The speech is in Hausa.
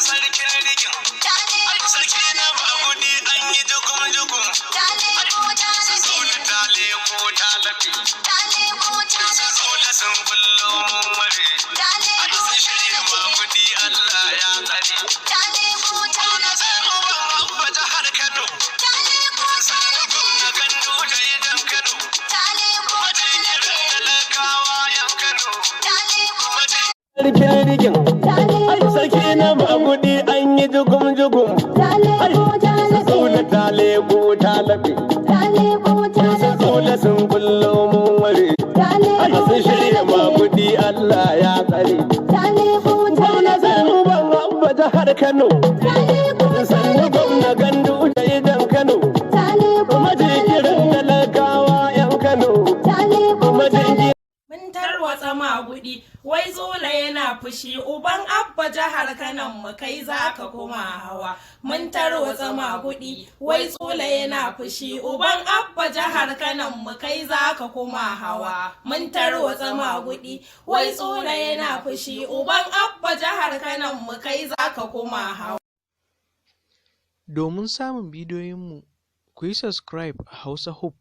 sarkin rigin. Sarki na bagudi an yi jugum-jugum. Su zula ta leko ta lafi. Su zula sun bullo mun ware. Sun shirya magudi Allah ya tsare. Sai uban abba jihar Kano. Sannan gwamna Gandu da idan Kano. Majigirin talakawa yan Kano. Sarkin rigin. Sarki na magudi an yi jugum-jugum. Zula ta leko ta lafi. Zula sun bullo mun ware. Sun shirya magudi Allah ya tsare. Gwamna sai uban abba jihar Kano. Sannan gwamna Gandu da idan Kano. Majigirin talakawa yan Kano. Mun tarwatsa magudi, wai Zula yana fushi, uban abba jihar Kanon mu kai zaka kuma hawa. Mun tarwatsa magudi, wai Zula yana fushi, uban abba jihar Kanon mu kai zaka kuma hawa. Mun tarwatsa magudi, wai Zula yana fushi, uban abba jihar Kanon mu kai zaka kuma hawa. Domin samun bidiyoyinmu, ku yi subscribe a Hausa Hope.